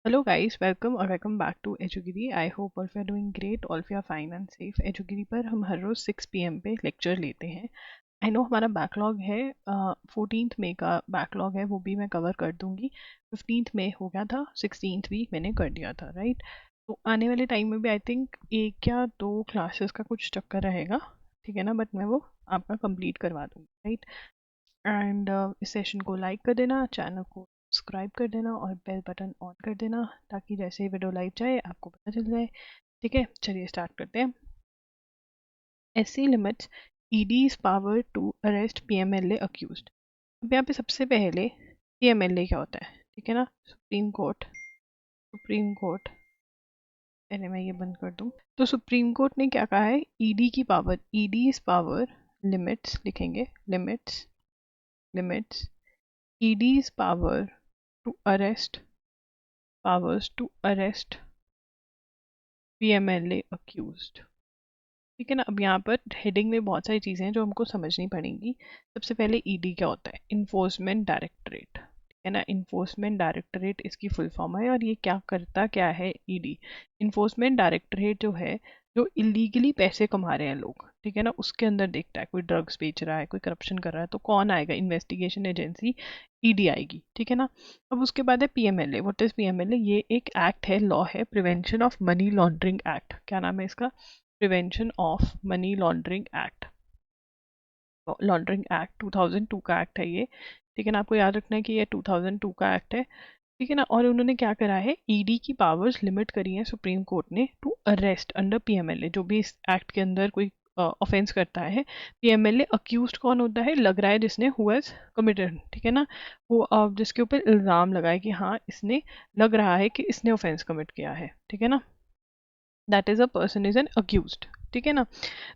Hello guys, welcome back to Edugiri. I hope all of you are doing great, all of you are fine and safe. Edugiri पर हम हर रोज 6 PM पे lecture लेते हैं. I know हमारा backlog है 14th मई का backlog है, वो भी मैं कवर कर दूंगी. 15th मई हो गया था, 16th भी मैंने कर दिया था, राइट. तो आने वाले टाइम में भी आई थिंक एक या दो क्लासेस का कुछ चक्कर रहेगा, ठीक है ना, बट मैं वो आपका कंप्लीट करवा दूंगी, राइट. एंड इस सेशन को लाइक कर देना, चैनल को सब्सक्राइब कर देना और बेल बटन ऑन कर देना ताकि जैसे ही वीडियो लाइव जाए आपको पता चल जाए. ठीक है, चलिए स्टार्ट करते हैं. SC limits ED's power to arrest PMLA accused. अब यहाँ पे सबसे पहले पीएमएलए क्या होता है, ठीक है ना. सुप्रीम कोर्ट पहले मैं ये बंद कर दूं. तो सुप्रीम कोर्ट ने क्या कहा है, ईडी की पावर, ईडीज पावर लिमिट्स लिखेंगे, limits ED's powers to arrest PMLA accused. ठीक है ना. अब यहाँ पर हेडिंग में बहुत सारी चीज़ें हैं जो हमको समझनी पड़ेंगी. सबसे पहले ईडी क्या होता है, इन्फोर्समेंट डायरेक्टरेट, ठीक है ना. इन्फोर्समेंट डायरेक्टरेट इसकी फुल फॉर्म है और ये क्या करता क्या है ईडी. इन्फोर्समेंट डायरेक्टरेट जो है, जो इलीगली पैसे कमा रहे हैं लोग, ठीक है ना, उसके अंदर देखता है. कोई ड्रग्स बेच रहा है, कोई करप्शन कर रहा है, तो कौन आएगा, इन्वेस्टिगेशन एजेंसी ईडी आएगी, ठीक है ना. अब उसके बाद है पीएमएलए. व्हाट इज पीएमएलए, ये एक एक्ट है, लॉ है, prevention of money laundering act. क्या नाम है इसका, prevention of money laundering act. 2002 का एक्ट है ये, ठीक है ना. आपको याद रखना है कि ये 2002 का एक्ट है, ठीक है ना. और उन्होंने क्या करा है, ईडी की पावर्स लिमिट करी है सुप्रीम कोर्ट ने टू अरेस्ट अंडर पीएमएलए. जो भी इस एक्ट के अंदर कोई ऑफेंस करता है, पीएमएलए अक्यूज्ड कौन होता है, लग रहा है जिसने हु हैज कमिटेड, ठीक है ना, वो जिसके ऊपर इल्ज़ाम लगाए कि हाँ इसने, लग रहा है कि इसने ऑफेंस कमिट किया है, ठीक है ना. That is a person is an accused, ठीक है ना.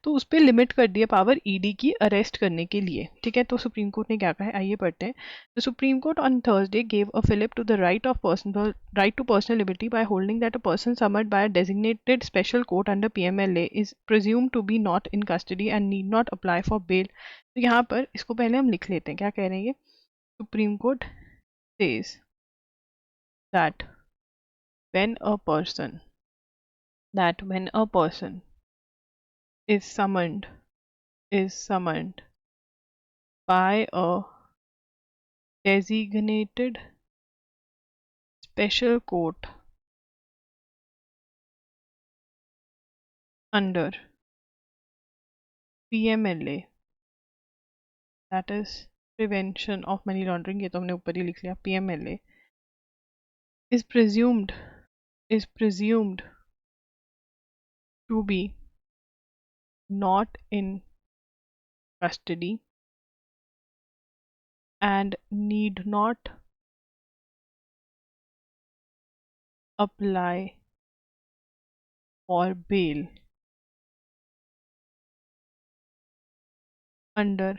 तो उस पर लिमिट कर दिया पावर ईडी की अरेस्ट करने के लिए, ठीक है. तो सुप्रीम कोर्ट ने क्या कहा है, आइए पढ़ते हैं. The supreme court on Thursday gave a fillip to the right to personal liberty by holding that a person summoned by a designated special court under PMLA is presumed to be not in custody and need not apply for bail. तो यहाँ पर इसको पहले हम लिख लेते हैं, क्या कह रहे हैं ये. Supreme court says that when a person when a person is summoned by a designated special court under PMLA, that is prevention of money laundering, ये तो हमने ऊपर ही लिख लिया. PMLA is presumed to be not in custody and need not apply for bail under,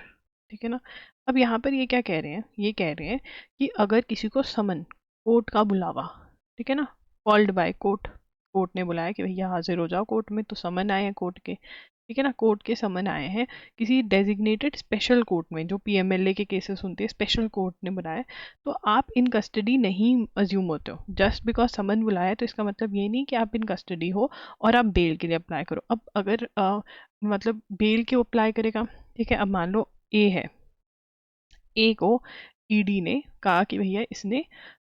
ठीक है ना. अब यहाँ पर ये क्या कह रहे हैं, ये कह रहे हैं कि अगर किसी को समन, कोर्ट का बुलावा, ठीक है ना, कॉल्ड बाय कोर्ट, कोर्ट ने बुलाया कि भैया हाजिर हो जाओ कोर्ट में, तो समन आए हैं कोर्ट के, ठीक है ना, कोर्ट के समन आए हैं किसी डेजिग्नेटेड स्पेशल कोर्ट में, जो पीएमएलए के केसेस होते हैं, स्पेशल कोर्ट ने बुलाया, तो आप इन कस्टडी नहीं अज्यूम होते हो. जस्ट बिकॉज समन बुलाया तो इसका मतलब ये नहीं कि आप इन कस्टडी हो और आप बेल के लिए अप्लाई करो. अब अगर मतलब बेल क्यों अप्लाई करेगा, ठीक है. अब मान लो ए है, ए को ईडी ने कहा कि भैया इसने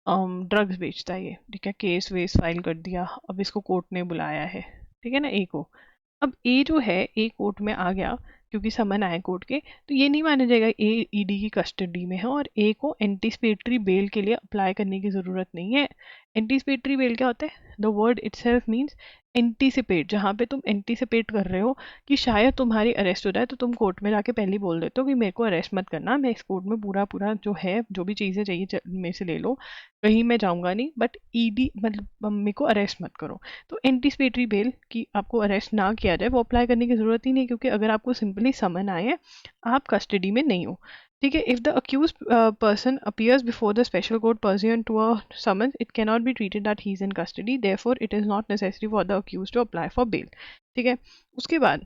ड्रग्स बेचता है ये, ठीक है, केस वेस फाइल कर दिया, अब इसको कोर्ट ने बुलाया है, ठीक है ना, ए को. अब ए जो है, ए कोर्ट में आ गया क्योंकि समन आए कोर्ट के, तो ये नहीं माना जाएगा ए ईडी की कस्टडी में है और ए को एंटीसिपेटरी बेल के लिए अप्लाई करने की ज़रूरत नहीं है. एंटीसिपेटरी बेल क्या होता है, the word itself means anticipate. जहाँ पे तुम एंटीसिपेट कर रहे हो कि शायद तुम्हारी अरेस्ट हो जाए, तो तुम कोर्ट में जाके पहले ही बोल देते हो कि मेरे को अरेस्ट मत करना, मैं इस कोर्ट में पूरा पूरा जो है, जो भी चीज़ें चाहिए मेरे से ले लो, कहीं मैं जाऊँगा नहीं, बट ईडी मतलब मेरे को अरेस्ट मत करो. तो एंटीसिपेटरी बेल की आपको अरेस्ट ना किया जाए, वो अप्लाई करने की ज़रूरत ही नहीं, क्योंकि अगर आपको सिंपली समन आए हैं, आप कस्टडी में नहीं हो, ठीक है. If the accuse person appears before the special court pursuant to a summons, it can not be treated that he is in custody, therefore it is not necessary for the accuse to apply for bail, ठीक है. उसके बाद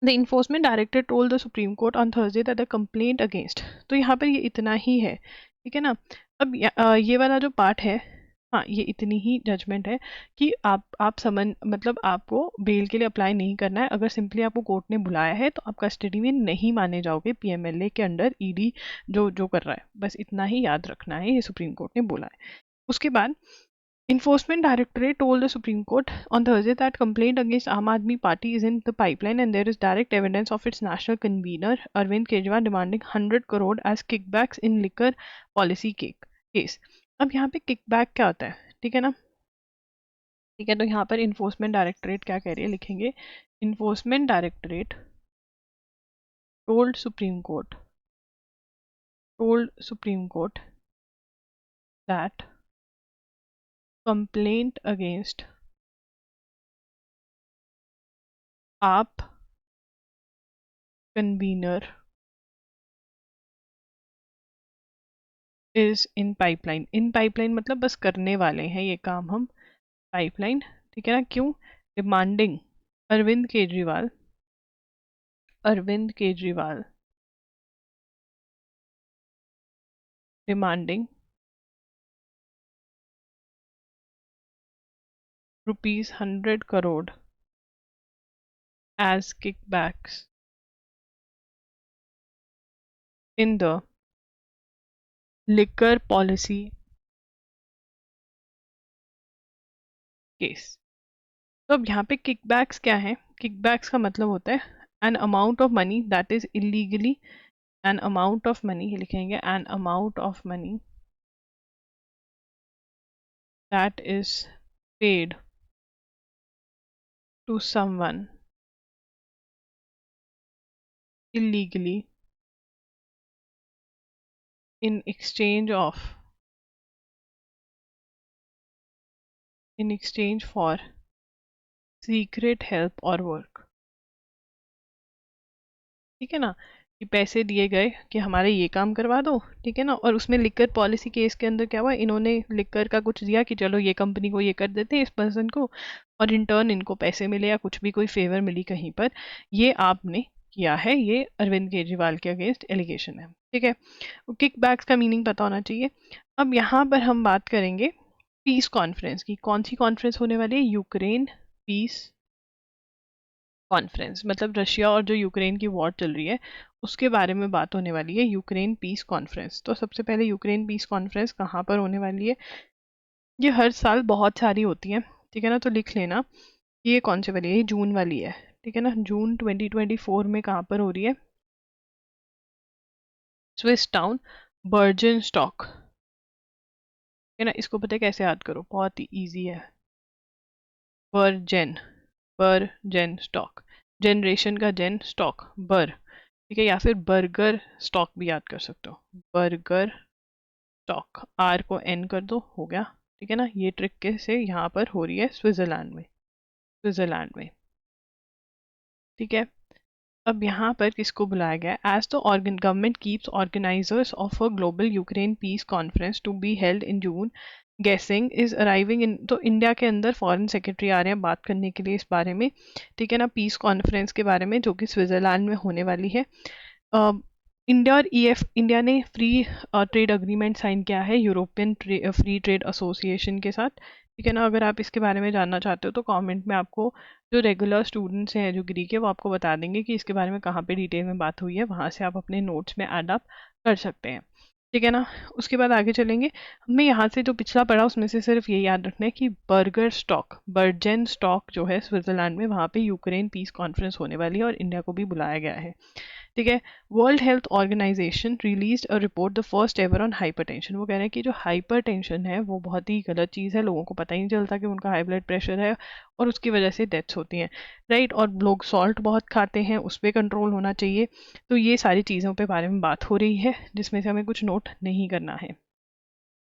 the enforcement director told the supreme court on Thursday that the complaint against. तो यहाँ पर ये इतना ही है, ठीक है ना. अब ये वाला जो पार्ट है, हाँ, ये इतनी ही जजमेंट है कि आप समन मतलब आपको बेल के लिए अप्लाई नहीं करना है। अगर सिंपली आपको कोर्ट ने बुलाया है तो आप कस्टडी में नहीं माने जाओगे पीएमएलए के अंडर, ईडी जो जो कर रहा है, बस इतना ही याद रखना है, ये सुप्रीम कोर्ट ने बोला है। उसके बाद Enforcement Directorate told the Supreme Court on Thursday that complaint against Aam Aadmi Party is in the pipeline and there is direct evidence of its national convener Arvind Kejriwal demanding 100 crore as kickbacks in liquor policy case. अब यहाँ पे kickback क्या होता है, ठीक है ना? ठीक है, तो यहाँ पर इन्फोर्समेंट डायरेक्टरेट क्या कह रही है, लिखेंगे enforcement directorate told Supreme Court that complaint against AAP convener is in pipeline. In pipeline मतलब बस करने वाले हैं ये काम हम, पाइपलाइन, ठीक है ना? क्यों? Demanding Arvind Kejriwal demanding ₹100 crore as kickbacks in the liquor policy case। तो अब यहाँ पे किकबैक्स क्या है? किकबैक्स का मतलब होता है an amount of money that is illegally, an amount of money लिखेंगे, an amount of money that is paid to someone illegally in exchange for secret help or work। ठीक है ना, कि पैसे दिए गए कि हमारे ये काम करवा दो, ठीक है ना? और उसमें लिकर पॉलिसी केस के अंदर क्या हुआ, इन्होंने लिकर का कुछ दिया कि चलो ये कंपनी को ये कर देते हैं इस पर्सन को, और इन टर्न इनको पैसे मिले या कुछ भी कोई फेवर मिली कहीं पर, ये आपने किया है, ये अरविंद केजरीवाल के अगेंस्ट एलिगेशन है, ठीक है? किक बैक्स का मीनिंग पता होना चाहिए। अब यहाँ पर हम बात करेंगे पीस कॉन्फ्रेंस की। कौन सी कॉन्फ्रेंस होने वाली है? यूक्रेन पीस कॉन्फ्रेंस, मतलब रशिया और जो यूक्रेन की वॉर चल रही है उसके बारे में बात होने वाली है, यूक्रेन पीस कॉन्फ्रेंस। तो सबसे पहले यूक्रेन पीस कॉन्फ्रेंस कहाँ पर होने वाली है? ये हर साल बहुत सारी होती है, ठीक है ना? तो लिख लेना ये कौन से वाली है, ये जून वाली है, ठीक है ना? जून 2024 में कहाँ पर हो रही है? स्विस टाउन बर्जन स्टॉक, है ना? इसको पता है कैसे याद करो, बहुत ही ईजी है। बर्जन स्टॉक, जनरेशन का जेन, स्टॉक बर, ठीक है? या फिर बर्गर स्टॉक भी याद कर सकते हो, बर्गर स्टॉक, आर को एन कर दो, हो गया, ठीक है ना? ये ट्रिक के से यहाँ पर हो रही है स्विट्जरलैंड में, ठीक है? अब यहाँ पर किसको बुलाया गया? As the government keeps organisers of a global Ukraine peace conference to be held in June, guessing is arriving इन। तो इंडिया के अंदर फॉरेन सेक्रेटरी आ रहे हैं बात करने के लिए इस बारे में, ठीक है ना? पीस कॉन्फ्रेंस के बारे में जो कि स्विट्जरलैंड में होने वाली है। इंडिया और इंडिया ने फ्री ट्रेड अग्रीमेंट साइन किया है यूरोपियन फ्री ट्रेड एसोसिएशन के साथ, ठीक है ना? अगर आप इसके बारे में जानना चाहते हो तो कमेंट में आपको जो रेगुलर स्टूडेंट्स हैं जो ग्री के, वो आपको बता देंगे कि इसके बारे में कहाँ पे डिटेल में बात हुई है, वहाँ से आप अपने नोट्स में ऐड अप कर सकते हैं, ठीक है ना? उसके बाद आगे चलेंगे। हमें यहाँ से जो पिछला पढ़ा उसमें से सिर्फ ये याद रखना है कि बर्जन स्टॉक जो है स्विट्जरलैंड में, वहाँ पे यूक्रेन पीस कॉन्फ्रेंस होने वाली है और इंडिया को भी बुलाया गया है, ठीक है? World health organisation release a report the first ever on hypertension. वो कह रहे हैं कि जो हाइपरटेंशन है वो बहुत ही गलत चीज़ है, लोगों को पता ही नहीं चलता कि उनका हाई ब्लड प्रेशर है और उसकी वजह से डेथ्स होती हैं, राइट? और लोग सॉल्ट बहुत खाते हैं, उस पर कंट्रोल होना चाहिए। तो ये सारी चीज़ों पे बारे में बात हो रही है जिसमें से हमें कुछ नोट नहीं करना है,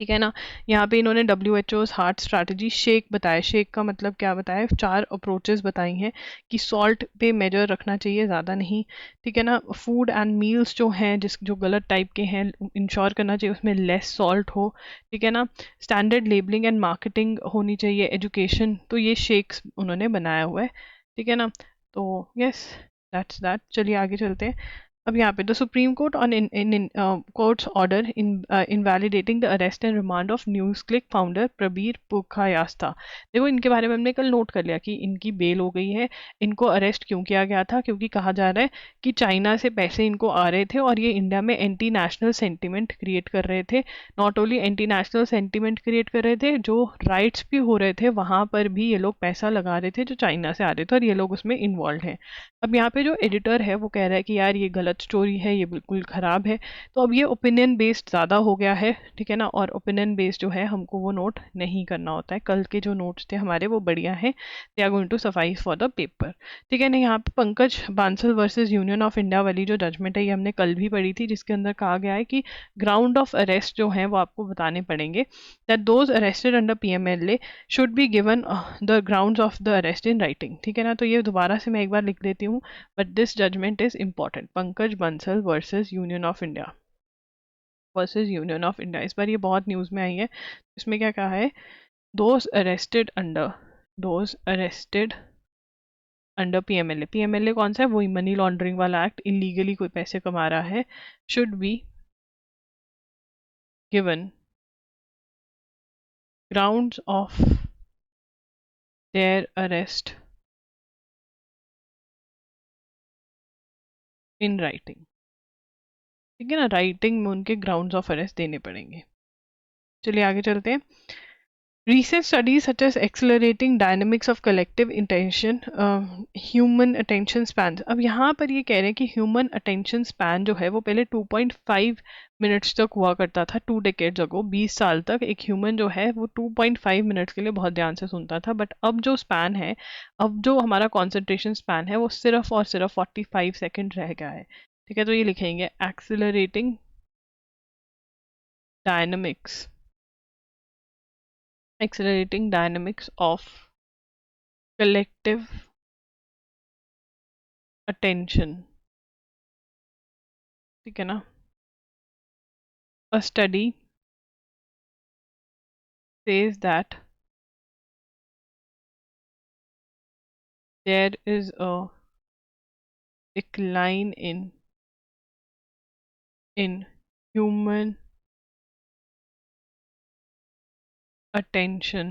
ठीक है ना? यहाँ पे इन्होंने WHO हार्ट स्ट्रैटेजी शेक बताया। शेक का मतलब क्या बताया? 4 अप्रोचेस बताई हैं कि सॉल्ट पे मेजर रखना चाहिए, ज़्यादा नहीं, ठीक है ना? फूड एंड मील्स जो हैं जो गलत टाइप के हैं, इंश्योर करना चाहिए उसमें लेस सॉल्ट हो, ठीक है ना? स्टैंडर्ड लेबलिंग एंड मार्केटिंग होनी चाहिए, एजुकेशन। तो ये शेक्स उन्होंने बनाया हुआ है, ठीक है ना? तो यस, दैट्स दैट। चलिए आगे चलते हैं। अब यहाँ पे the supreme court on in courts order invalidating the arrest and remand of NewsClick founder Prabir Purkayastha. देखो इनके बारे में हमने कल नोट कर लिया कि इनकी बेल हो गई है। इनको अरेस्ट क्यों किया गया था? क्योंकि कहा जा रहा है कि चाइना से पैसे इनको आ रहे थे और ये इंडिया में एंटी नेशनल सेंटिमेंट क्रिएट कर रहे थे। Not only anti national sentiment create कर रहे थे, जो राइट्स भी हो रहे थे वहाँ पर भी ये लोग पैसा लगा रहे थे जो चाइना से आ रहे थे, और ये लोग उसमें इन्वॉल्व हैं। अब यहाँ पे जो एडिटर है वो कह रहा है कि यार ये गलत स्टोरी है, ये बिल्कुल ख़राब है। तो अब ये ओपिनियन बेस्ड ज़्यादा हो गया है, ठीक है ना। और ओपिनियन बेस्ड जो है हमको वो नोट नहीं करना होता है। कल के जो नोट्स थे हमारे वो बढ़िया हैं, they are going to sacrifice for the paper, ठीक है ना। यहाँ पे Pankaj Bansal versus union of India वाली जो जजमेंट है ये हमने कल भी पढ़ी थी, जिसके अंदर कहा गया है कि ग्राउंड ऑफ अरेस्ट जो है वो आपको बताने पड़ेंगे। That those arrested under PMLA should be given the grounds of the arrest in writing, ठीक है ना। तो ये दोबारा से मैं एक बार लिख देती हूँ, but this judgment is important. Pankaj Bansal versus union of India, इस बार ये बहुत न्यूज़ में आई है। इसमें क्या कहा है? दोज अरेस्टेड अंडर PMLA कौन सा है? वही मनी लॉन्ड्रिंग वाला एक्ट, इलीगली कोई पैसे कमा रहा है, should be given grounds of their arrest in writing, ठीक है ना। राइटिंग में उनके ग्राउंड्स ऑफ अरेस्ट देने पड़ेंगे। चलिए आगे चलते हैं। Recent studies such as accelerating dynamics of collective attention, human attention spans। अब यहाँ पर ये कह रहे हैं कि human attention span जो है वो पहले 2.5 मिनट्स तक हुआ करता था, 2 decades ago, 20 साल तक एक ह्यूमन जो है वो 2.5 मिनट्स के लिए बहुत ध्यान से सुनता था। बट अब जो स्पैन है, अब जो हमारा कॉन्सेंट्रेशन स्पैन है वो सिर्फ और सिर्फ 45 सेकेंड रह गया है, ठीक है। तो ये लिखेंगे accelerating dynamics of collective attention, ठीक है ना। A study says that there is a decline in human attention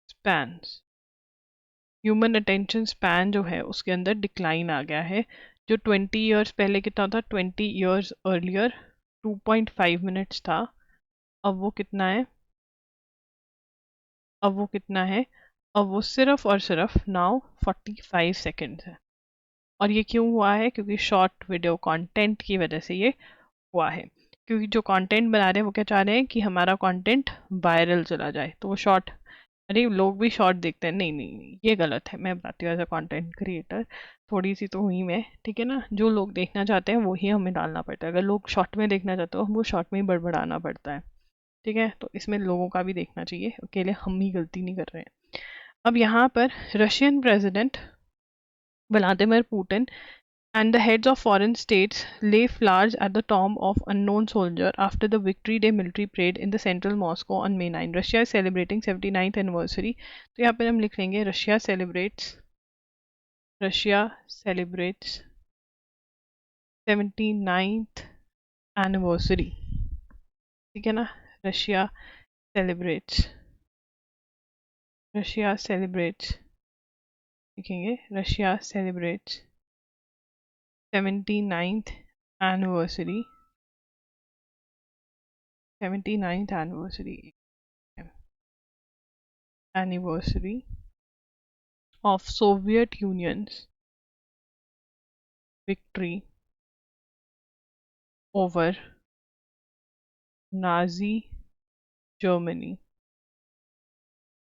spans। Human attention span जो है उसके अंदर डिक्लाइन आ गया है। जो 20 ईयर्स पहले कितना था, 20 ईयर्स अर्लियर 2.5 मिनट्स था, अब वो कितना है? अब वो सिर्फ और सिर्फ नाउ 45 सेकेंड्स है। और ये क्यों हुआ है? क्योंकि शॉर्ट वीडियो कंटेंट की वजह से ये हुआ है। क्योंकि जो कंटेंट बना रहे हैं वो क्या चाह रहे हैं कि हमारा कंटेंट वायरल चला जाए, तो वो शॉर्ट, अरे लोग भी शॉर्ट देखते हैं। नहीं नहीं नहीं, ये गलत है। मैं बताती हूँ एज अ कंटेंट क्रिएटर थोड़ी सी तो हुई मैं, ठीक है ना। जो लोग देखना चाहते हैं वही हमें डालना पड़ता है। अगर लोग शॉर्ट में देखना चाहते हो वो शॉर्ट में ही बड़बड़ाना पड़ता है, ठीक है। तो इसमें लोगों का भी देखना चाहिए, अकेले हम ही गलती नहीं कर रहे हैं। अब यहाँ पर Russian president Vladimir Putin and the heads of foreign states lay flowers at the tomb of unknown soldier after the Victory Day military parade in the central Moscow on May 9. Russia is celebrating 79th anniversary. तो यहाँ पर हम लिख लेंगे Russia celebrates 79th anniversary, ठीक है ना। Russia celebrates लिखेंगे Russia celebrates 79th anniversary of Soviet Union's victory over Nazi Germany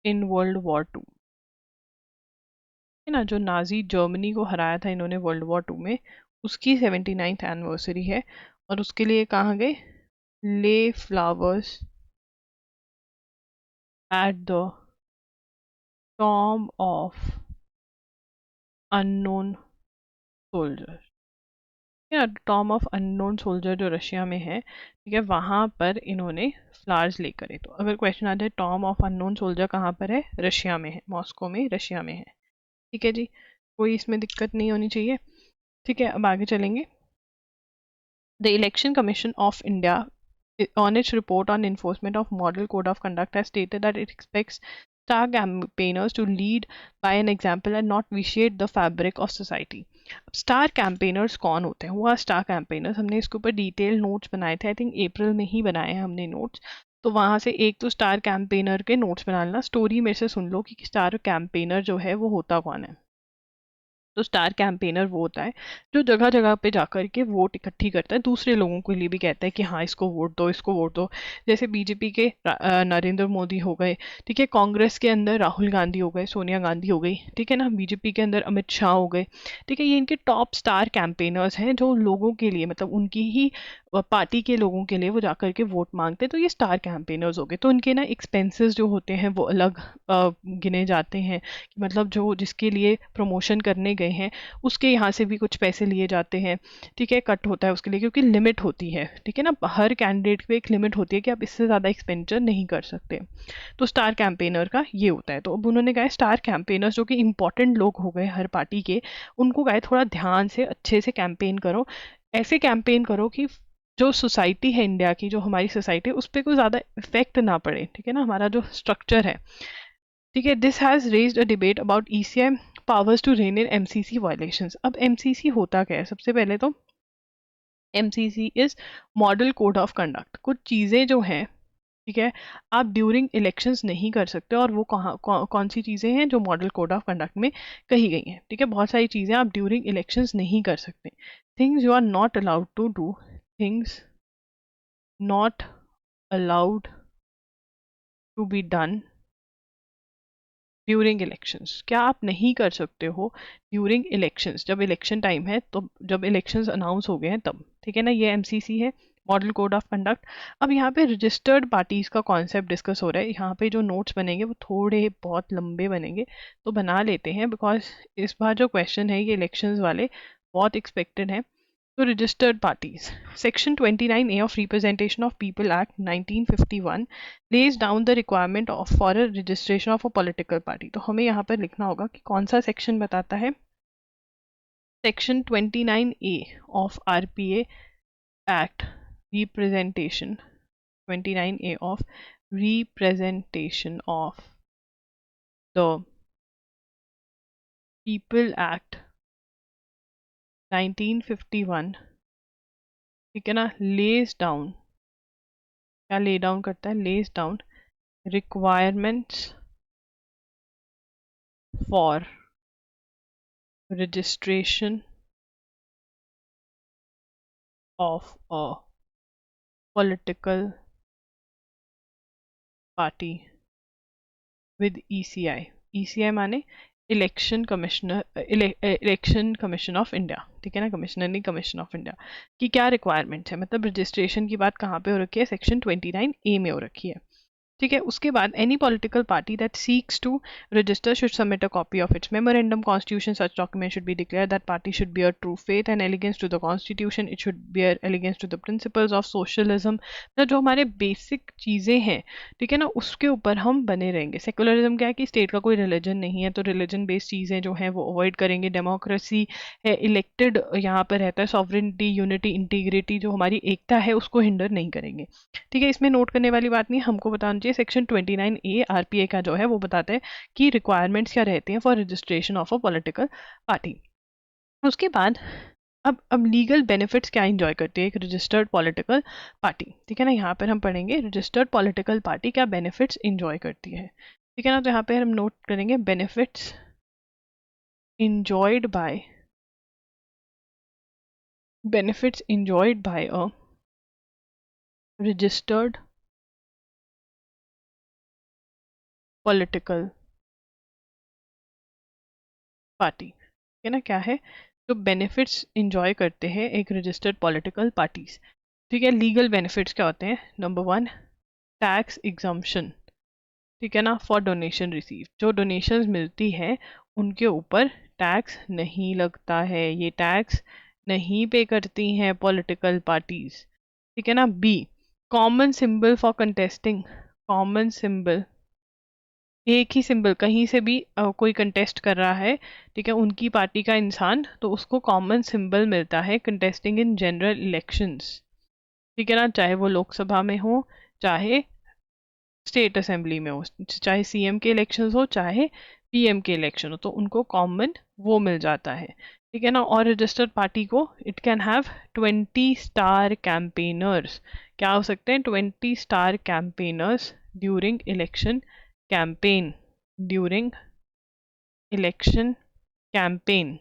in World War II, है ना। जो नाजी जर्मनी को हराया था इन्होंने वर्ल्ड वॉर 2 में, उसकी 79th एनिवर्सरी है। और उसके लिए कहाँ गए? ले flowers at the Tom of unknown soldier, या टॉम ऑफ अननोन सोल्जर जो रशिया में है, ठीक है, वहाँ पर इन्होंने फ्लावर्स लेकर। तो अगर क्वेश्चन आ जाए टॉम ऑफ अननोन सोल्जर कहाँ पर है? रशिया में है, मॉस्को में, रशिया में है, ठीक है जी। कोई इसमें दिक्कत नहीं होनी चाहिए। ठीक है, अब आगे चलेंगे। The election commission of India on its report on enforcement of Model Code of Conduct has stated that it expects star campaigners to lead by an example and not vitiate the fabric of society. अब star campaigners कौन होते हैं? हुआ star campaigners, हमने इसके ऊपर detail notes बनाए थे, आई थिंक अप्रैल में ही बनाए हैं हमने नोट्स। तो वहाँ से एक तो स्टार कैंपेनर के नोट्स बना लेना, स्टोरी मेरे से सुन लो कि स्टार कैंपेनर जो है वो होता कौन है। तो स्टार कैंपेनर वो होता है जो जगह जगह पे जाकर के वोट इकट्ठी करता है, दूसरे लोगों के लिए भी कहता है कि हाँ इसको वोट दो, इसको वोट दो। जैसे बीजेपी के नरेंद्र मोदी हो गए, ठीक है, कांग्रेस के अंदर राहुल गांधी हो गए, सोनिया गांधी हो गई, ठीक है ना, बीजेपी के अंदर अमित शाह हो गए, ठीक है, ये इनके टॉप स्टार कैंपेनर्स हैं जो लोगों के लिए, मतलब उनकी ही पार्टी के लोगों के लिए वो जाकर के वोट मांगते हैं। तो ये स्टार कैंपेनर्स हो गए। तो उनके ना एक्सपेंसेस जो होते हैं वो अलग गिने जाते हैं, कि मतलब जो जिसके लिए प्रमोशन करने गए हैं उसके यहाँ से भी कुछ पैसे लिए जाते हैं, ठीक है, कट होता है उसके लिए, क्योंकि लिमिट होती है, ठीक है ना, हर कैंडिडेट पे एक लिमिट होती है कि आप इससे ज़्यादा एक्सपेंडिचर नहीं कर सकते। तो स्टार कैंपेनर का ये होता है। तो अब उन्होंने कहा स्टार कैंपेनर्स जो कि इंपॉर्टेंट लोग हो गए हर पार्टी के, उनको कहा थोड़ा ध्यान से अच्छे से कैंपेन करो, ऐसे कैंपेन करो कि जो सोसाइटी है इंडिया की, जो हमारी सोसाइटी है, उस पर कोई ज़्यादा इफेक्ट ना पड़े, ठीक है ना, हमारा जो स्ट्रक्चर है, ठीक है। This has raised a debate about ECI powers to rein in MCC violations. अब एमसीसी होता क्या है? सबसे पहले तो MCC is model code of conduct. कुछ चीज़ें जो हैं, ठीक है, आप ड्यूरिंग इलेक्शंस नहीं कर सकते, और वो कौन सी चीज़ें हैं जो मॉडल कोड ऑफ कंडक्ट में कही गई हैं, ठीक है, बहुत सारी चीज़ें आप ड्यूरिंग इलेक्शंस नहीं कर सकते। Things you are not allowed to do, things not allowed to be done during elections. क्या आप नहीं कर सकते हो ड्यूरिंग इलेक्शंस? जब इलेक्शन टाइम है, तो जब इलेक्शंस अनाउंस हो गए हैं तब, ठीक है ना, ये एमसीसी है, मॉडल कोड ऑफ कंडक्ट। अब यहाँ पे रजिस्टर्ड पार्टीज का कॉन्सेप्ट डिस्कस हो रहा है। यहाँ पे जो नोट्स बनेंगे वो थोड़े बहुत लंबे बनेंगे, तो बना लेते हैं, बिकॉज इस बार जो क्वेश्चन है ये इलेक्शंस वाले बहुत एक्सपेक्टेड हैं। तो registered parties. Section 29A of Representation of People Act 1951 lays down the requirement for a registration of a political party. तो हमें यहाँ पर लिखना होगा कि कौन सा सेक्शन बताता है। Section 29A of RPA Act Representation 29A of Representation of the People Act 1951, ठीक है ना, लेज डाउन, क्या ले डाउन करता है? Lays down requirements for registration of a political party with ECI. ECI माने election commissioner, election commission of India, ठीक है ना, कमिश्नर नहीं, कमीशन ऑफ इंडिया की क्या रिक्वायरमेंट है, मतलब रजिस्ट्रेशन की बात कहाँ पे हो रखी है? सेक्शन 29A में हो रखी है, ठीक है। उसके बाद any political party that seeks to register should submit a copy of its memorandum constitution. Such document should be declare that party should bear true faith and allegiance to the constitution. It should bear allegiance to the principles of socialism. जो हमारे basic चीज़ें हैं, ठीक है ना, उसके ऊपर हम बने रहेंगे। सेकुलरिज्म क्या है कि स्टेट का कोई रिलीजन नहीं है, तो रिलीजन बेस्ड चीज़ें जो हैं वो अवॉइड करेंगे। डेमोक्रेसी है, इलेक्टेड यहाँ पर रहता है, सॉवरेनिटी, यूनिटी, इंटीग्रिटी, जो हमारी एकता है उसको हिंडर नहीं करेंगे, ठीक है। इसमें नोट करने वाली बात नहीं, हमको बताना चाहिए सेक्शन 29A आरपीए का जो है वो बताता है कि रिक्वायरमेंट्स क्या रहती हैं for registration of a political party. उसके बाद अब लीगल बेनिफिट्स क्या एंजॉय करती है एक रजिस्टर्ड पॉलिटिकल पार्टी, ठीक है ना। यहाँ पर हम पढ़ेंगे रजिस्टर्ड पॉलिटिकल पार्टी क्या बेनिफिट्स एंजॉय करती है, ठीक है ना। तो यहाँ पे हम नोट करेंगे benefits enjoyed by benefits enjoyed by a registered political party, ठीक है ना। क्या है जो बेनिफिट्स इंजॉय करते हैं एक रजिस्टर्ड पॉलिटिकल पार्टीज, ठीक है। लीगल बेनिफिट्स क्या होते हैं? नंबर 1, टैक्स एग्जम्पशन, ठीक है ना, फॉर डोनेशन रिसीव। जो डोनेशंस मिलती है उनके ऊपर टैक्स नहीं लगता है, ये टैक्स नहीं पे करती हैं पॉलिटिकल पार्टीज, ठीक है ना। B, common symbol for contesting, common symbol एक ही सिंबल कहीं से भी कोई कंटेस्ट कर रहा है, ठीक है, उनकी पार्टी का इंसान, तो उसको कॉमन सिंबल मिलता है कंटेस्टिंग इन जनरल इलेक्शंस, ठीक है ना, चाहे वो लोकसभा में हो, चाहे स्टेट असेंबली में हो, चाहे सीएम के इलेक्शंस हो, चाहे पीएम के इलेक्शन हो, तो उनको कॉमन वो मिल जाता है, ठीक है ना। और रजिस्टर्ड पार्टी को it can have 20 star campaigners, क्या हो सकते हैं, 20 star campaigners during election campaign, during election campaign,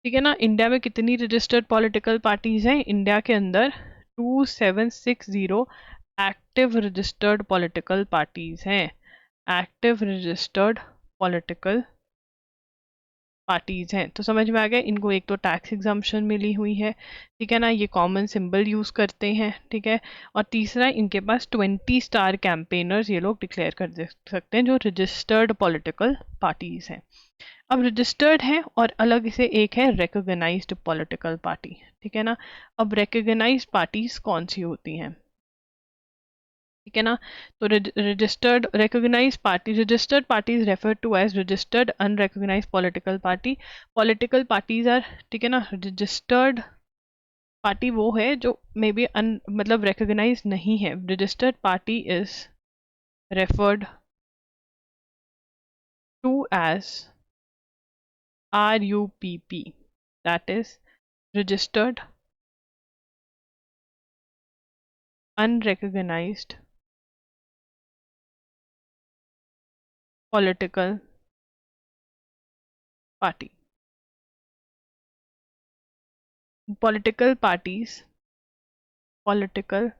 ठीक है ना। इंडिया में कितनी रजिस्टर्ड पॉलिटिकल पार्टीज हैं, इंडिया के अंदर 2760 एक्टिव रजिस्टर्ड पॉलिटिकल पार्टीज हैं, एक्टिव रजिस्टर्ड पॉलिटिकल पार्टीज हैं। तो समझ में आ गया, इनको एक तो टैक्स एग्जाम्पशन मिली हुई है, ठीक है ना, ये कॉमन सिंबल यूज करते हैं, ठीक है, और तीसरा इनके पास 20 स्टार कैंपेनर्स ये लोग डिक्लेयर कर दे सकते हैं, जो रजिस्टर्ड पॉलिटिकल पार्टीज हैं। अब रजिस्टर्ड है और अलग से एक है रिकॉग्नाइज्ड पॉलिटिकल पार्टी, ठीक है ना। अब रिकॉग्नाइज्ड पार्टीज कौन सी होती हैं, ठीक है ना, तो registered recognised party, registered parties refer to as registered unrecognised political party, political parties are, ठीक है ना, रजिस्टर्ड पार्टी वो है जो मे बी मतलब रिकॉग्नाइज नहीं है, registered party is referred to as RUPP, that is registered unrecognized political party. Political parties, political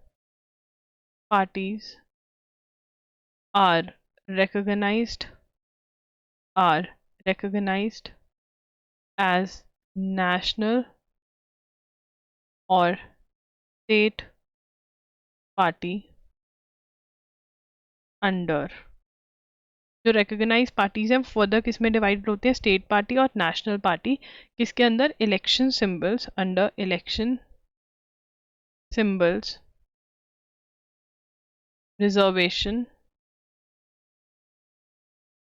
parties are recognized, are recognized as national or state party under, जो recognise parties हैं further किस में divide होते हैं, state party और national party, किसके अंदर, election symbols, under election symbols, reservation,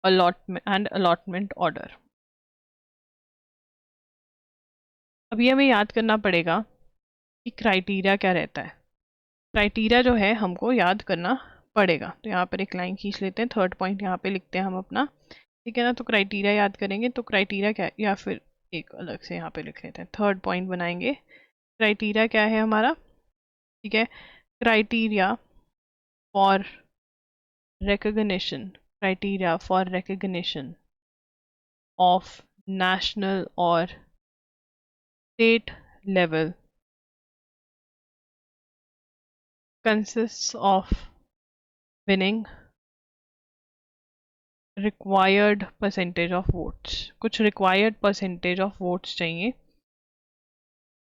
allotment order. अब ये हमें याद करना पड़ेगा कि क्राइटेरिया क्या रहता है, क्राइटेरिया जो है हमको याद करना पड़ेगा। तो यहाँ पर एक लाइन खींच लेते हैं, थर्ड पॉइंट यहाँ पे लिखते हैं हम अपना, ठीक है ना। तो क्राइटेरिया याद करेंगे, तो क्राइटेरिया क्या है, या फिर एक अलग से यहाँ पे लिख लेते हैं, थर्ड पॉइंट बनाएंगे। क्राइटेरिया क्या है हमारा, ठीक है, criteria for recognition, criteria for recognition of national or state level consists of winning required percentage of votes, कुछ required percentage of votes चाहिए,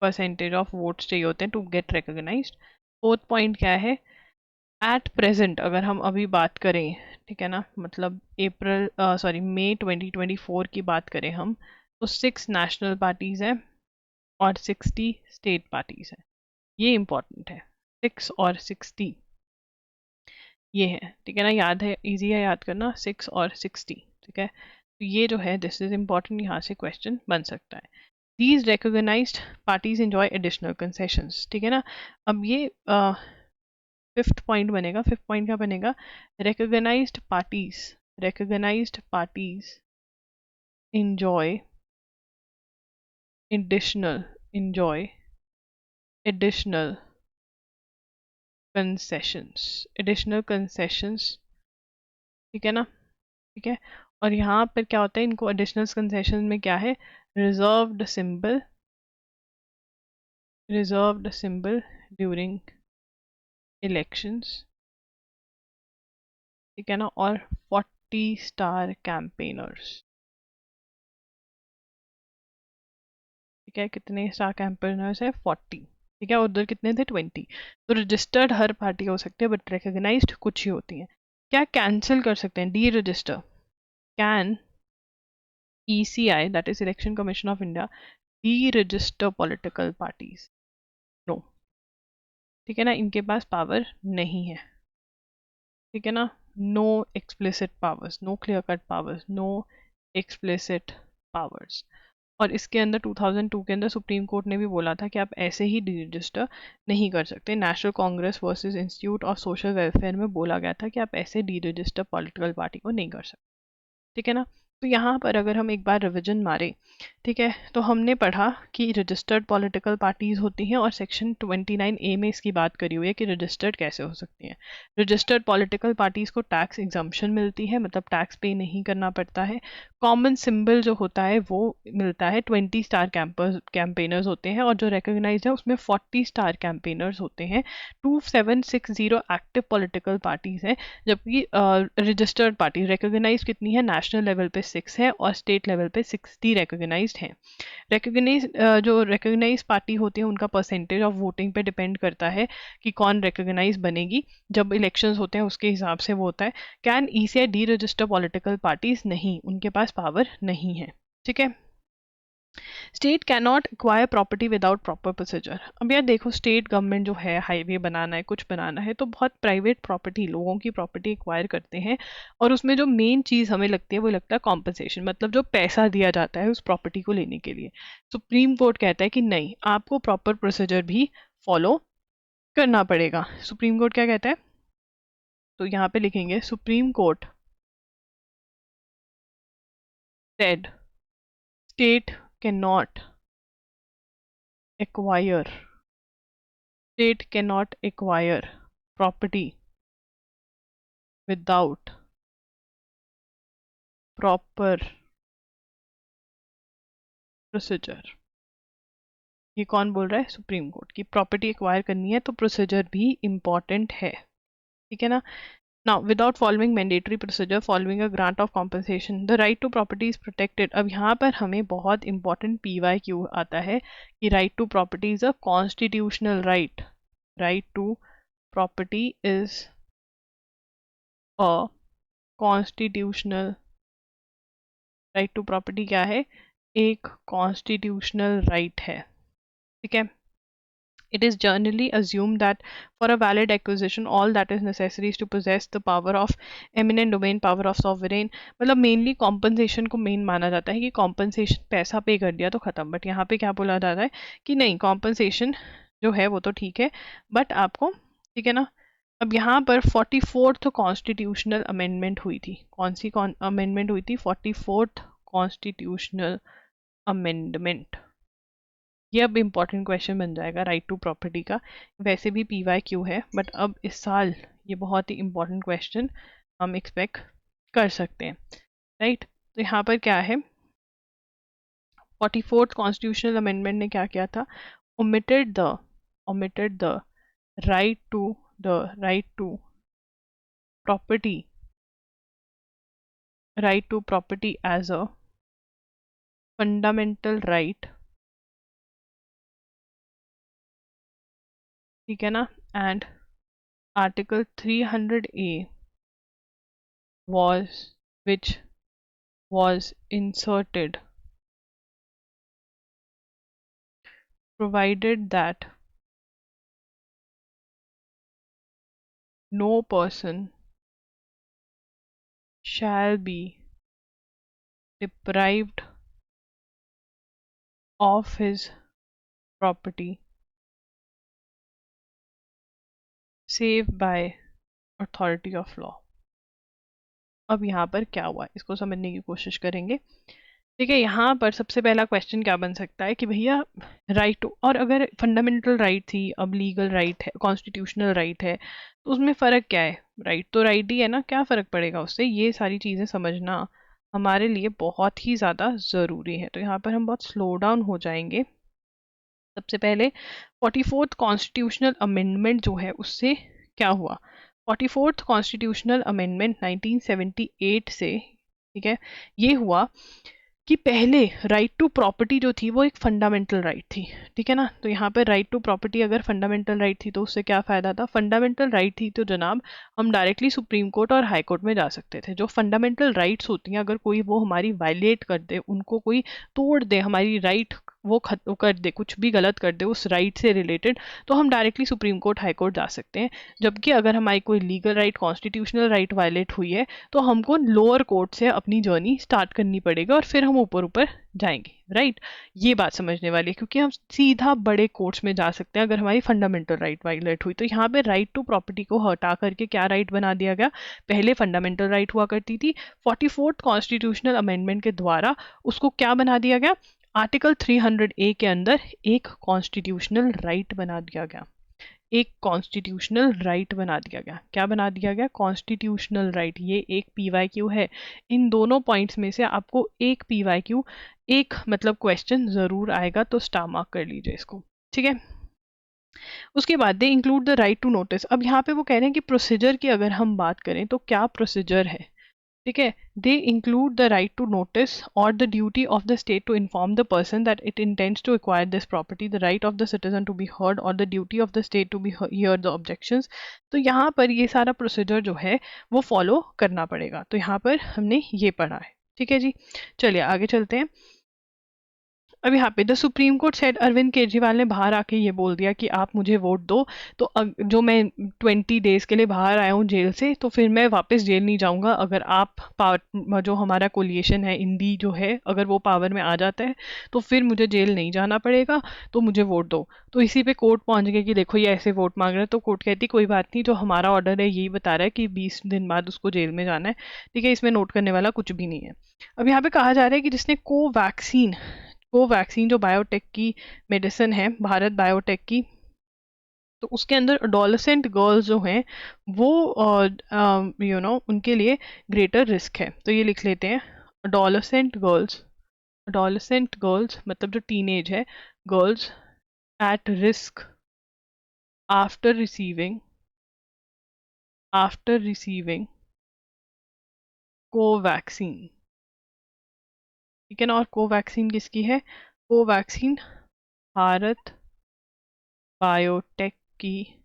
percentage of votes चाहिए होते हैं to get recognized। Fourth point क्या है, एट प्रेजेंट अगर हम अभी बात करें, ठीक है ना, मतलब मई 2024 की बात करें हम, तो 6 नेशनल पार्टीज हैं और 60 स्टेट पार्टीज हैं, ये इंपॉर्टेंट है, 6 और 60 ये है, ठीक है ना, याद है, इजी है याद करना, 6 और 60, ठीक है। तो ये जो है दिस इज इम्पॉर्टेंट, यहाँ से क्वेश्चन बन सकता है। These recognised parties enjoy additional concessions, ठीक है ना। अब ये फिफ्थ पॉइंट बनेगा, फिफ्थ पॉइंट क्या बनेगा, recognised parties enjoy enjoy additional concessions, ठीक है ना, ठीक है। और यहाँ पर क्या होता है, इनको एडिशनल कंसेशन में क्या है, रिजर्व्ड सिंबल ड्यूरिंग इलेक्शंस, ठीक है ना, और 40 स्टार कैंपेनर्स, ठीक है, कितने स्टार कैंपेनर्स है, 40, ठीक है, उधर कितने थे, 20। तो रजिस्टर्ड हर पार्टी हो सकते हैं बट रिकॉग्नाइज्ड कुछ ही होती हैं। क्या कैंसिल कर सकते हैं, deregister, can ECI, that is election commission of India, deregister political parties, no, ठीक है ना, इनके पास पावर नहीं है, ठीक है ना। No explicit powers, no clear cut powers, no explicit powers. और इसके अंदर 2002 के अंदर सुप्रीम कोर्ट ने भी बोला था कि आप ऐसे ही डी रजिस्टर नहीं कर सकते। National Congress versus institute of social welfare में बोला गया था कि आप ऐसे डी रजिस्टर पॉलिटिकल पार्टी को नहीं कर सकते, ठीक है ना। तो यहाँ पर अगर हम एक बार रिविजन मारें, ठीक है, तो हमने पढ़ा कि रजिस्टर्ड पॉलिटिकल पार्टीज होती हैं और सेक्शन 29A में इसकी बात करी हुई है कि रजिस्टर्ड कैसे हो सकती हैं। रजिस्टर्ड पॉलिटिकल पार्टीज को टैक्स एग्जम्पशन मिलती है, मतलब टैक्स पे नहीं करना पड़ता है। कॉमन सिंबल जो होता है वो मिलता है, 20 स्टार कैंपेनर्स होते हैं, और जो रिकॉग्नाइज है उसमें 40 स्टार कैंपेनर्स होते हैं। 2760 एक्टिव पॉलिटिकल पार्टीज हैं, जबकि रजिस्टर्ड पार्टी रिकॉग्नाइज कितनी है, नेशनल लेवल पे 6 है और स्टेट लेवल पे 60 रिकॉग्नाइज्ड हैं। जो रिकॉग्नाइज पार्टी होती है उनका परसेंटेज ऑफ वोटिंग पे डिपेंड करता है कि कौन रिकॉग्नाइज बनेगी। जब इलेक्शंस होते हैं उसके हिसाब से वो होता है। Can ECI D register political parties? नहीं, उनके पास पावर नहीं है, ठीक है। State can not acquire property without proper procedure. अब यार देखो, स्टेट गवर्नमेंट जो है, हाईवे बनाना है, कुछ बनाना है, तो बहुत प्राइवेट प्रॉपर्टी, लोगों की प्रॉपर्टी एक्वायर करते हैं, और उसमें जो मेन चीज़ हमें लगती है वो लगता है कॉम्पनसेशन, मतलब जो पैसा दिया जाता है उस प्रॉपर्टी को लेने के लिए। सुप्रीम कोर्ट कहता है कि नहीं, आपको प्रॉपर प्रोसीजर भी फॉलो करना पड़ेगा। सुप्रीम कोर्ट क्या कहता है, तो यहाँ पे लिखेंगे supreme court said state can not acquire state cannot acquire property without proper procedure। ये कौन बोल रहा है? Supreme court. की प्रॉपर्टी एक्वायर करनी है तो प्रोसीजर भी इंपॉर्टेंट है, ठीक है ना। Now without following mandatory procedure following a grant of compensation the right to property is protected. अब यहाँ पर हमें बहुत इंपॉर्टेंट PYQ आता है कि right to property is a constitutional right. Right to property is a constitutional right to property क्या है? एक कॉन्स्टिट्यूशनल राइट है, ठीक है। It is generally assumed that for a valid acquisition all that is necessary is to possess the power of eminent domain, power of sovereign। मतलब mainly compensation को main माना जाता है कि कॉम्पनसेशन पैसा पे कर दिया तो खत्म। बट यहाँ पे क्या बोला जाता है कि नहीं, कॉम्पनसेशन जो है वो तो ठीक है, बट आपको, ठीक है ना। अब यहाँ पर 44th कॉन्स्टिट्यूशनल अमेंडमेंट हुई थी। कौन सी अमेंडमेंट हुई थी? 44th constitutional amendment. ये अब इम्पॉर्टेंट क्वेश्चन बन जाएगा राइट टू प्रॉपर्टी का। वैसे भी PYQ है, बट अब इस साल ये बहुत ही इम्पॉर्टेंट क्वेश्चन हम एक्सपेक्ट कर सकते हैं, राइट। तो यहाँ पर क्या है, 44th कॉन्स्टिट्यूशनल अमेंडमेंट ने क्या किया था? omitted the right to property as a fundamental right, ठीक है ना। And article 300A which was inserted provided that no person shall be deprived of his property save by authority of law। अब यहाँ पर क्या हुआ, इसको समझने की कोशिश करेंगे, ठीक है। यहाँ पर सबसे पहला क्वेश्चन क्या बन सकता है कि भैया राइट टू, और अगर फंडामेंटल राइट थी अब लीगल राइट है, कॉन्स्टिट्यूशनल राइट है, तो उसमें फ़र्क क्या है? राइट तो राइट ही है ना, क्या फ़र्क पड़ेगा उससे? ये सारी चीज़ें समझना हमारे लिए बहुत ही ज़्यादा ज़रूरी है। तो यहाँ पर हम बहुत स्लो डाउन हो जाएंगे। सबसे पहले 44th कॉन्स्टिट्यूशनल अमेंडमेंट जो है उससे क्या हुआ? 44th कॉन्स्टिट्यूशनल अमेंडमेंट 1978 से, ठीक है, ये हुआ कि पहले राइट टू प्रॉपर्टी जो थी वो एक फंडामेंटल राइट थी, ठीक है ना। तो यहाँ पर राइट टू प्रॉपर्टी अगर फंडामेंटल राइट थी तो उससे क्या फ़ायदा था? फंडामेंटल राइट थी तो जनाब हम डायरेक्टली सुप्रीम कोर्ट और हाई कोर्ट में जा सकते थे। जो फंडामेंटल राइट्स होती हैं अगर कोई वो हमारी वायलेट कर दे, उनको कोई तोड़ दे, हमारी राइट वो कर दे, कुछ भी गलत कर दे उस राइट से रिलेटेड, तो हम directly supreme court high court जा सकते हैं। जबकि अगर हमारी कोई legal right, constitutional right violate हुई है तो हमको लोअर कोर्ट से अपनी जर्नी स्टार्ट करनी पड़ेगी और फिर हम ऊपर ऊपर जाएंगे, राइट। ये बात समझने वाली है, क्योंकि हम सीधा बड़े कोर्ट्स में जा सकते हैं अगर हमारी फंडामेंटल राइट वायलेट हुई। तो यहाँ पे राइट टू प्रॉपर्टी को हटा करके क्या राइट बना दिया गया, पहले फंडामेंटल राइट हुआ करती थी, 44th कॉन्स्टिट्यूशनल अमेंडमेंट के द्वारा उसको क्या बना दिया गया, आर्टिकल 300A के अंदर एक कॉन्स्टिट्यूशनल राइट बना दिया गया, एक कॉन्स्टिट्यूशनल राइट बना दिया गया। क्या बना दिया गया, कॉन्स्टिट्यूशनल राइट। ये एक PYQ है। इन दोनों पॉइंट्स में से आपको एक PYQ, एक मतलब क्वेश्चन जरूर आएगा, तो स्टार मार्क कर लीजिए इसको, ठीक है। उसके बाद they include the right to notice. अब यहाँ पे वो कह रहे हैं कि प्रोसीजर की अगर हम बात करें तो क्या प्रोसीजर है, ठीक है। They include the right to notice और the duty of the state to inform the person that it intends to acquire this property, the right of the citizen to be heard और the duty of the state to be hear the objections. तो यहाँ पर ये सारा procedure जो है वो follow करना पड़ेगा। तो यहाँ पर हमने ये पढ़ा है, ठीक है जी। चलिए आगे चलते हैं। अब यहाँ पे the supreme court said, Arvind Kejriwal ने बाहर आके ये बोल दिया कि आप मुझे वोट दो, तो जो मैं 20 डेज के लिए बाहर आया हूँ जेल से, तो फिर मैं वापस जेल नहीं जाऊंगा अगर आप पावर, जो हमारा कोलिएशन है इंडी जो है, अगर वो पावर में आ जाता है तो फिर मुझे जेल नहीं जाना पड़ेगा, तो मुझे वोट दो। तो इसी पे कोर्ट पहुंच गए कि देखो ये ऐसे वोट मांग रहे हैं। तो कोर्ट कहती कोई बात नहीं, जो हमारा ऑर्डर है यही बता रहा है कि 20 दिन बाद उसको जेल में जाना है, ठीक है, इसमें नोट करने वाला कुछ भी नहीं है। अब यहाँ पे कहा जा रहा है कि जिसने कोवैक्सीन जो बायोटेक की मेडिसिन है, भारत बायोटेक की, तो उसके अंदर अडोलेसेंट गर्ल्स जो हैं वो उनके लिए ग्रेटर रिस्क है। तो ये लिख लेते हैं, अडोलेसेंट गर्ल्स, अडोलेसेंट गर्ल्स मतलब जो टीनेज है, girls at risk after receiving Covaxin, ठीक है ना। और कोवैक्सीन किसकी है, कोवैक्सीन भारत बायोटेक की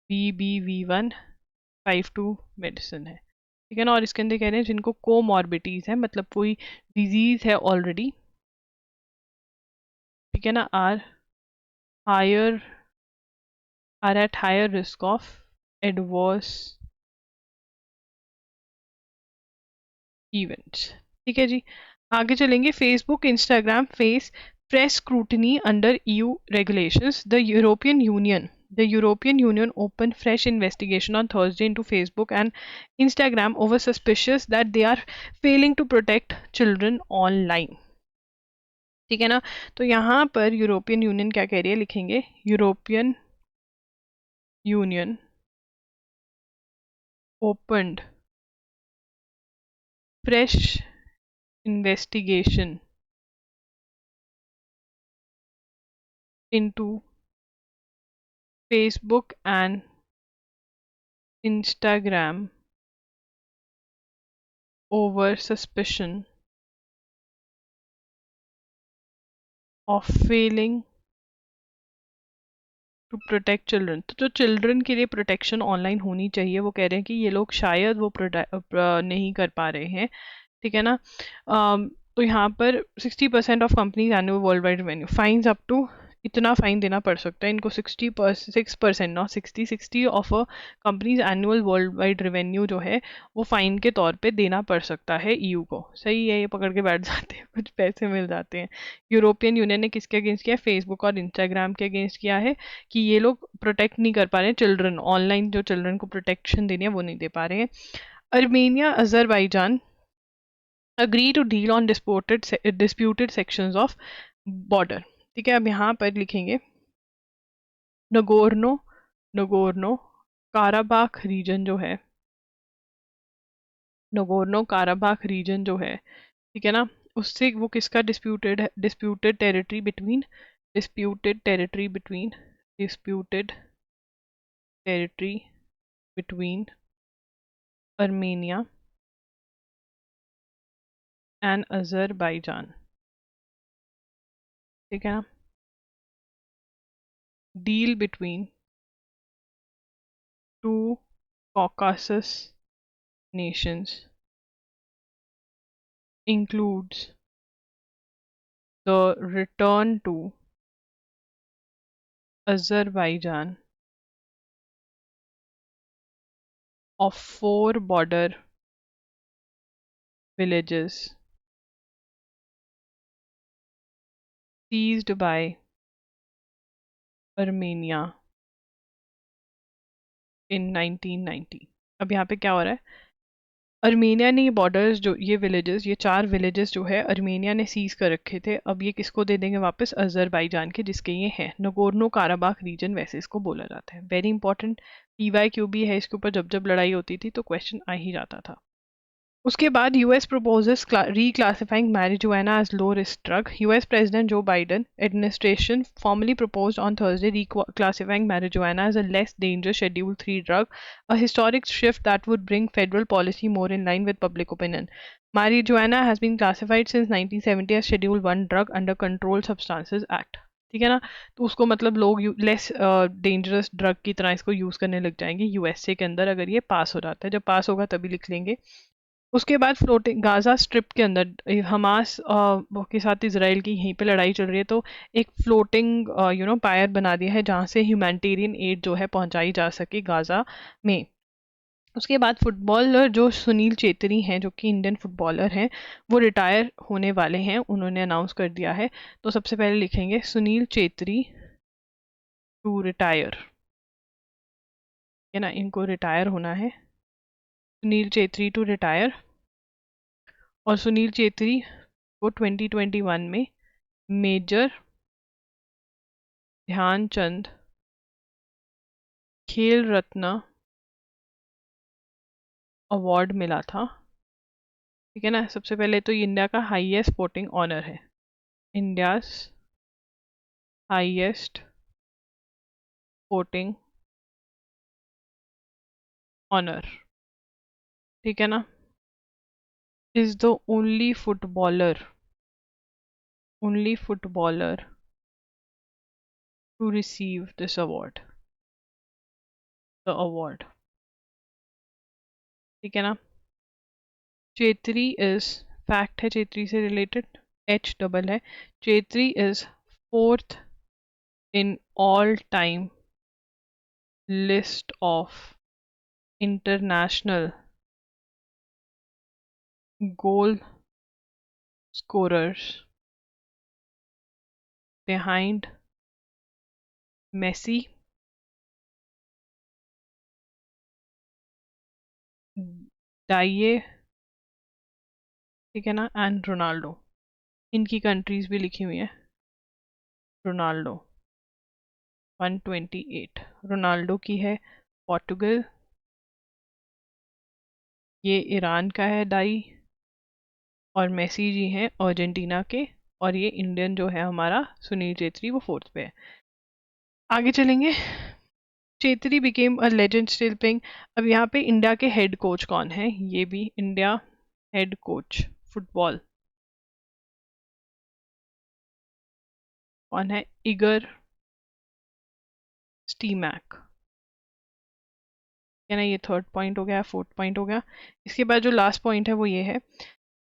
BBV152 मेडिसिन है, ठीक है ना। और इसके अंदर कह रहे हैं जिनको कोमॉर्बिटीज है, मतलब कोई डिजीज है ऑलरेडी, ठीक है ना, higher are at higher risk of adverse events, ठीक है जी। आगे चलेंगे। Facebook Instagram face fresh scrutiny under EU regulations. The European Union opened fresh investigation on Thursday into Facebook and Instagram over suspicious that they are failing to protect children online, ठीक है ना। तो यहाँ पर यूरोपियन यूनियन क्या कह रही है, लिखेंगे European union opened fresh investigation into Facebook and Instagram over suspicion of failing to protect children. तो जो चिल्ड्रन के लिए प्रोटेक्शन ऑनलाइन होनी चाहिए, वो कह रहे हैं कि ये लोग शायद वो नहीं कर पा रहे हैं, ठीक है ना। तो यहाँ पर 60% of companies annual world wide revenue fines up to, इतना फाइन देना पड़ सकता है इनको, 6%, not 60 of a companies annual world wide revenue जो है वो फाइन के तौर पे देना पड़ सकता है EU को। सही है, ये पकड़ के बैठ जाते हैं, कुछ पैसे मिल जाते हैं। यूरोपियन यूनियन ने किसके अगेंस्ट किया, फेसबुक और इंस्टाग्राम के अगेंस्ट किया है कि ये लोग प्रोटेक्ट नहीं कर पा रहे हैं चिल्ड्रन, ऑनलाइन जो चिल्ड्रन को प्रोटेक्शन देनी है वो नहीं दे पा रहे हैं। Armenia Azerbaijan agree to deal on disputed sections of border, ठीक है। अब यहाँ पर लिखेंगे नगोर्नो नगोर्नो काराबाख रीजन जो है, नगोर्नो काराबाख रीजन जो है, ठीक है ना, उससे वो किसका डिस्प्यूटेड है, disputed territory between Armenia and Azerbaijan, ठीक है ना। Deal between two Caucasus nations includes the return to Azerbaijan of 4 border villages seized by Armenia in 1990। अब यहाँ पे क्या हो रहा है, अर्मेनिया ने ये बॉर्डर्स, जो ये विलेजेस, ये 4 विलेजेस जो है अर्मेनिया ने सीज कर रखे थे, अब ये किसको दे देंगे वापस, अजरबैजान के, जिसके ये हैं नगोर्नो काराबाख रीजन, वैसे इसको बोला जाता है। वेरी इंपॉर्टेंट PYQ भी है इसके ऊपर, जब जब लड़ाई होती थी तो क्वेश्चन आ ही जाता था। उसके बाद US proposes reclassifying marijuana as low risk drug। US President Joe Biden administration formally proposed on Thursday reclassifying marijuana as a less dangerous Schedule 3 drug, a historic shift that would bring federal policy more in line with public opinion। Marijuana has been classified since 1970 as Schedule 1 drug under Controlled Substances Act। ठीक है ना, तो उसको मतलब लोग less dangerous drug की तरह इसको यूज करने लग जाएंगे यूएसए के अंदर, अगर ये पास हो जाता है। जब पास होगा तभी लिख लेंगे। उसके बाद फ्लोटिंग गाजा स्ट्रिप के अंदर हमास के साथ इसराइल की यहीं पे लड़ाई चल रही है, तो एक फ्लोटिंग पायर बना दिया है जहाँ से ह्यूमैनिटेरियन एड जो है पहुंचाई जा सके गाजा में। उसके बाद फुटबॉलर जो सुनील चेत्री हैं, जो कि इंडियन फुटबॉलर हैं, वो रिटायर होने वाले हैं, उन्होंने अनाउंस कर दिया है। तो सबसे पहले लिखेंगे सुनील चेत्री टू रिटायर, है ना, इनको रिटायर होना है, सुनील चेत्री टू रिटायर। और सुनील चेत्री को 2021 में मेजर ध्यानचंद खेल रत्न अवार्ड मिला था। ठीक है ना, सबसे पहले तो ये इंडिया का हाईएस्ट स्पोर्टिंग ऑनर है, इंडियाज हाईएस्ट स्पोर्टिंग ऑनर। ठीक है ना, is the only footballer to receive this award, the award. ठीक है ना, चेत्री इज, फैक्ट है चेत्री से रिलेटेड, H डबल है, Chhetri is 4th in all time list of international goal scorers behind Messi, डाइए, ठीक है ना, एंड रोनाल्डो। इनकी कंट्रीज भी लिखी हुई है। रोनाल्डो 128, रोनाल्डो की है पोर्टुगल, ये ईरान का है डाई, और मेसी जी हैं अर्जेंटीना के, और ये इंडियन जो है हमारा सुनील चेत्री, वो 4th पे है। आगे चलेंगे। Chhetri became a legend still playing. अब यहाँ पे इंडिया के हेड कोच कौन है, ये भी इंडिया हेड कोच फुटबॉल कौन है, इगर स्टीमैक। है ना, ये 3rd पॉइंट हो गया, 4th पॉइंट हो गया। इसके बाद जो लास्ट पॉइंट है वो ये है,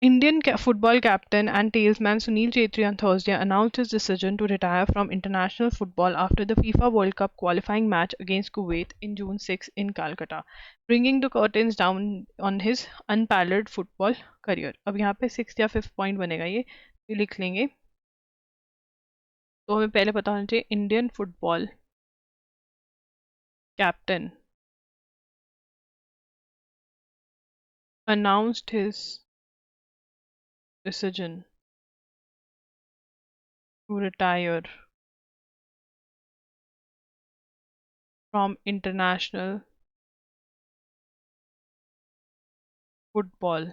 Indian football captain and tailsman Sunil Chhetri on Thursday announced his decision to retire from international football after the FIFA World Cup qualifying match against Kuwait in June 6 in Calcutta, bringing the curtains down on his unparalleled football career। अब यहाँ पे 6th या 5th point बनेगा, ये लिख लेंगे। तो हमें पहले पता होना चाहिए, Indian football captain announced his decision to retire from international football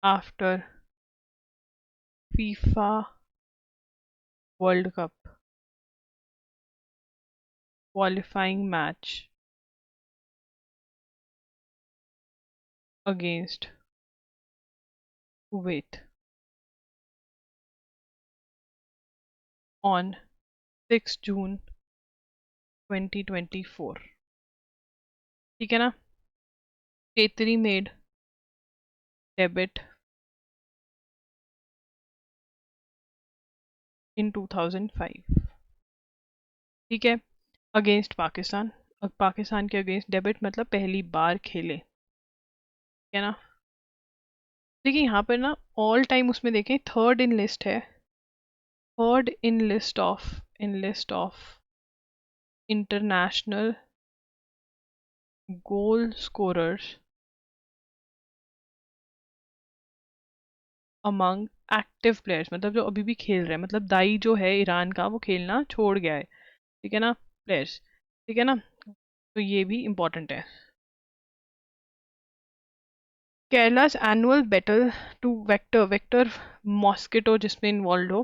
after FIFA World Cup qualifying match against Kuwait on 6 June 2024। ठीक है ना, K3 made debut इन 2005, ठीक है, अगेंस्ट पाकिस्तान। पाकिस्तान के अगेंस्ट डेबिट मतलब पहली बार खेले, ठीक है ना। देखिए यहाँ पर ना ऑल टाइम उसमें देखें थर्ड इन लिस्ट है, third in list of international goal scorers among active players, मतलब जो अभी भी खेल रहे हैं, मतलब दाई जो है ईरान का वो खेलना छोड़ गया है, ठीक है ना, प्लेयर्स, ठीक है ना, तो ये भी इम्पोर्टेंट है। Kerala's annual battle to vector, vector mosquito जिसमें इन्वॉल्व हो,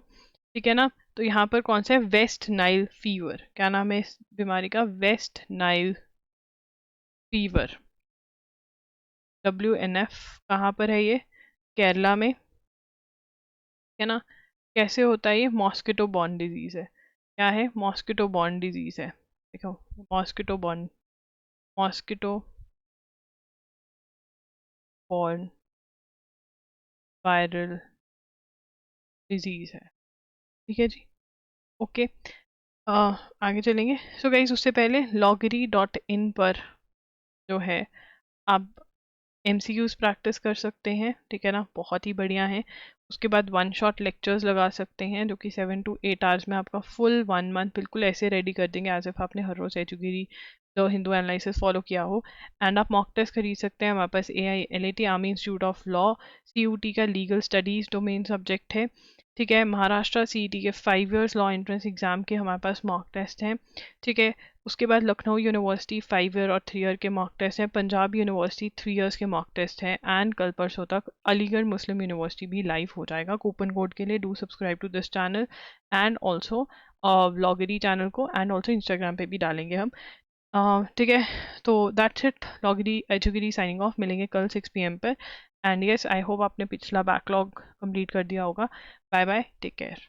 ठीक है ना, तो यहाँ पर कौन सा है, वेस्ट नाइल फीवर, क्या नाम है इस बीमारी का, वेस्ट नाइल फीवर, WNF। कहाँ पर है ये, केरला में, है ना। कैसे होता है ये, मॉस्किटो बॉर्न डिजीज है, क्या है, मॉस्किटो बॉर्न डिजीज है, देखो, mosquito borne, mosquito borne viral disease है, ठीक है जी, ओके। आगे चलेंगे। सो गाइस उससे पहले loggery.in पर जो है आप MCQs प्रैक्टिस कर सकते हैं, ठीक है ना, बहुत ही बढ़िया है। उसके बाद वन शॉट लेक्चर्स लगा सकते हैं जो कि 7 to 8 आवर्स में आपका फुल 1 मंथ बिल्कुल ऐसे रेडी कर देंगे एज इफ आपने हर रोज एजुगिरी जो हिंदू एनालिसिस फॉलो किया हो। एंड आप मॉक टेस्ट खरीद सकते हैं हमारे पास, AILAT army institute of law, CUT का लीगल स्टडीज डोमेन सब्जेक्ट है, ठीक है, महाराष्ट्र CET के 5 इयर्स लॉ एंट्रेंस एग्जाम के हमारे पास मॉक टेस्ट हैं, ठीक है। उसके बाद लखनऊ यूनिवर्सिटी 5 ईयर और 3 ईयर के मॉक टेस्ट हैं, पंजाब यूनिवर्सिटी 3 इयर्स के मॉक टेस्ट हैं, एंड कल परसों तक अलीगढ़ मुस्लिम यूनिवर्सिटी भी लाइव हो जाएगा। कूपन कोड के लिए do subscribe to this channel and also व्लॉगरी चैनल को, एंड ऑल्सो इंस्टाग्राम पे भी डालेंगे हम, ठीक है। तो दैट्स इट, लॉगरी एजुगिरी साइनिंग ऑफ, मिलेंगे कल 6 PM पर। एंड यस आई होप आपने पिछला बैकलॉग कंप्लीट कर दिया होगा। Bye bye, take care.